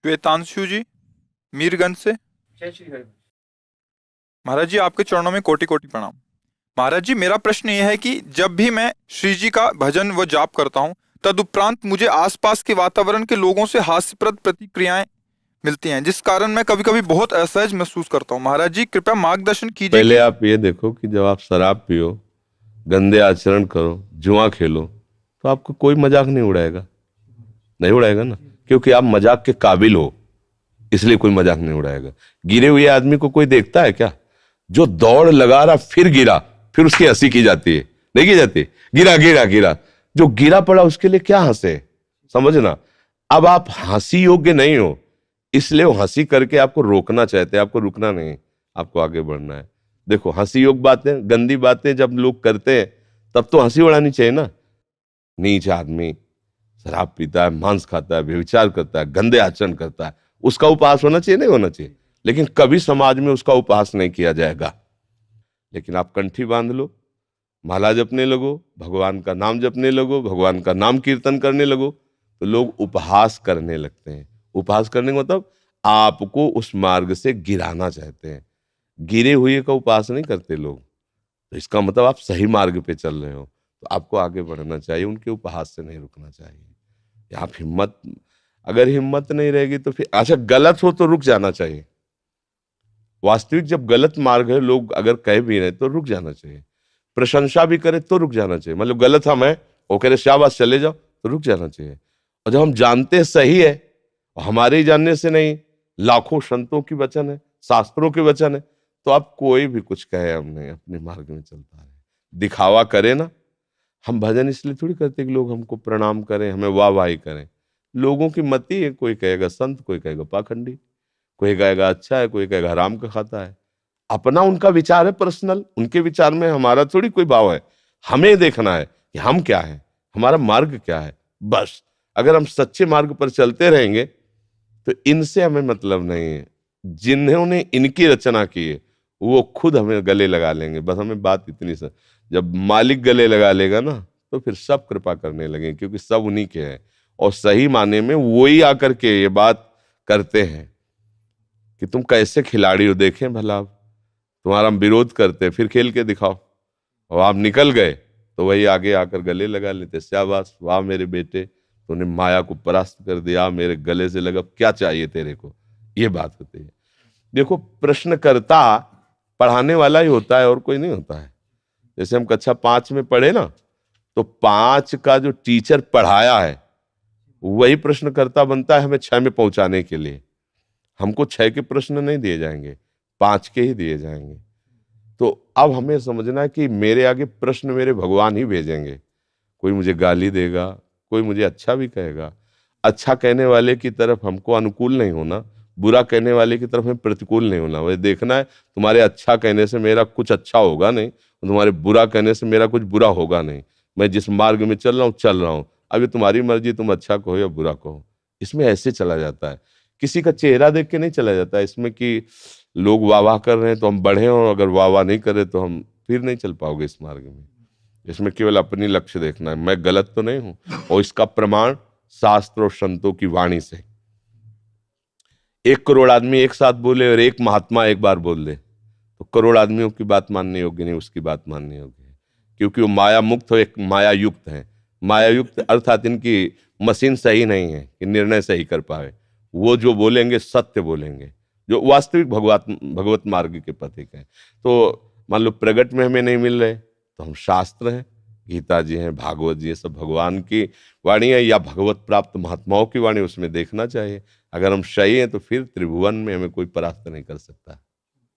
श्वेतांशु जी, मीरगंज से। जय श्री हरि। महाराज जी, आपके चरणों में कोटि कोटि प्रणाम। महाराज जी, मेरा प्रश्न यह है कि जब भी मैं श्री जी का भजन व जाप करता हूँ, तदुपरांत मुझे आसपास के वातावरण के लोगों से हास्यप्रद प्रतिक्रियाएं मिलती हैं, जिस कारण मैं कभी कभी बहुत असहज महसूस करता हूँ। महाराज जी, कृपया मार्गदर्शन कीजिए पहले कि आप ये देखो कि जब आप शराब पियो, गंदे आचरण करो, जुआ खेलो, तो आपको कोई मजाक नहीं उड़ाएगा। नहीं उड़ाएगा ना, क्योंकि आप मजाक के काबिल हो, इसलिए कोई मजाक नहीं उड़ाएगा। गिरे हुए आदमी को कोई देखता है क्या? जो दौड़ लगा रहा फिर गिरा, फिर उसकी हंसी की जाती है, नहीं की जाती? गिरा गिरा गिरा, जो गिरा पड़ा उसके लिए क्या हंसे? समझना। अब आप हंसी योग्य नहीं हो, इसलिए वो हंसी करके आपको रोकना चाहते हैं। आपको रुकना नहीं, आपको आगे बढ़ना है। देखो, हंसी योग्य बातें, गंदी बातें जब लोग करते हैं तब तो हंसी उड़ानी चाहिए ना। नीच आदमी शराब पीता है, मांस खाता है, व्यभिचार करता है, गंदे आचरण करता है, उसका उपहास होना चाहिए? नहीं होना चाहिए। लेकिन कभी समाज में उसका उपहास नहीं किया जाएगा। लेकिन आप कंठी बांध लो, माला जपने लगो, भगवान का नाम जपने लगो, भगवान का नाम कीर्तन करने लगो, तो लोग उपहास करने लगते हैं। उपहास करने का मतलब आपको उस मार्ग से गिराना चाहते हैं। गिरे हुए का उपहास नहीं करते लोग, तो इसका मतलब आप सही मार्ग पे चल रहे हो, तो आपको आगे बढ़ना चाहिए, उनके उपहास से नहीं रुकना चाहिए। आप हिम्मत, अगर हिम्मत नहीं रहेगी तो फिर अच्छा, गलत हो तो रुक जाना चाहिए। वास्तविक जब गलत मार्ग है, लोग अगर कह भी रहे तो रुक जाना चाहिए। प्रशंसा भी करे तो रुक जाना चाहिए। मतलब गलत हम है, वो कह रहे शाबाश चले जाओ, तो रुक जाना चाहिए। और जब हम जानते हैं सही है, और हमारे ही जानने से नहीं, लाखों संतों की वचन है, शास्त्रों के वचन है, तो आप कोई भी कुछ कहे, हमने अपने मार्ग में चलता है। दिखावा करे ना, हम भजन इसलिए थोड़ी करते कि लोग हमको प्रणाम करें, हमें वाहवाही करें। लोगों की मति है, कोई कहेगा संत, कोई कहेगा पाखंडी, कोई कहेगा अच्छा है, कोई कहेगा हराम का खाता है। अपना उनका विचार है पर्सनल, उनके विचार में हमारा थोड़ी कोई भाव है। हमें देखना है कि हम क्या है, हमारा मार्ग क्या है। बस अगर हम सच्चे मार्ग पर चलते रहेंगे तो इनसे हमें मतलब नहीं है। जिन्होंने इनकी रचना की है वो खुद हमें गले लगा लेंगे। बस हमें बात इतनी सा, जब मालिक गले लगा लेगा ना, तो फिर सब कृपा करने लगे, क्योंकि सब उन्हीं के हैं। और सही माने में वो ही आकर के ये बात करते हैं कि तुम कैसे खिलाड़ी हो, देखें भला। आप तुम्हारा हम विरोध करते, फिर खेल के दिखाओ, और आप निकल गए तो वही आगे आकर गले लगा लेते। शाबाश, वाह मेरे बेटे, तूने माया को परास्त कर दिया, मेरे गले से लगा, क्या चाहिए तेरे को? ये बात होती है। देखो, प्रश्नकर्ता पढ़ाने वाला ही होता है, और कोई नहीं होता है। जैसे हम कक्षा 5 में पढ़े ना, तो 5 का जो टीचर पढ़ाया है वही प्रश्नकर्ता बनता है हमें 6 में पहुंचाने के लिए। हमको 6 के प्रश्न नहीं दिए जाएंगे, 5 के ही दिए जाएंगे। तो अब हमें समझना है कि मेरे आगे प्रश्न मेरे भगवान ही भेजेंगे। कोई मुझे गाली देगा, कोई मुझे अच्छा भी कहेगा। अच्छा कहने वाले की तरफ हमको अनुकूल नहीं होना, बुरा कहने वाले की तरफ हमें प्रतिकूल नहीं होना। वह देखना है तुम्हारे अच्छा कहने से मेरा कुछ अच्छा होगा नहीं, तुम्हारे बुरा कहने से मेरा कुछ बुरा होगा नहीं। मैं जिस मार्ग में चल रहा हूँ, अभी तुम्हारी मर्जी, तुम अच्छा कहो या बुरा कहो। इसमें ऐसे चला जाता है, किसी का चेहरा देख के नहीं चला जाता है इसमें कि लोग वाह वाह कर रहे हैं तो हम बढ़े, और अगर वाह वाह नहीं करे तो हम फिर नहीं चल पाओगे इस मार्ग में। इसमें केवल अपनी लक्ष्य देखना है, मैं गलत तो नहीं हूं। और इसका प्रमाण शास्त्र और संतों की वाणी से। 1 करोड़ आदमी एक साथ बोले और एक महात्मा एक बार बोल दे, तो करोड़ आदमियों की बात मानने योग्य नहीं, उसकी बात मानने योग्य है। क्योंकि वो माया मुक्त हो, एक माया युक्त है। माया युक्त अर्थात इनकी मशीन सही नहीं है कि निर्णय सही कर पाए। वो जो बोलेंगे सत्य बोलेंगे, जो वास्तविक भगवत मार्ग के पथिक हैं। तो मान लो प्रगट में हमें नहीं मिल रहे, तो हम शास्त्र हैं, गीता जी हैं, भागवत जी है, सब भगवान की वाणी है, या भगवत प्राप्त महात्माओं की वाणी, उसमें देखना चाहिए। अगर हम सही हैं तो फिर त्रिभुवन में हमें कोई परास्त नहीं कर सकता।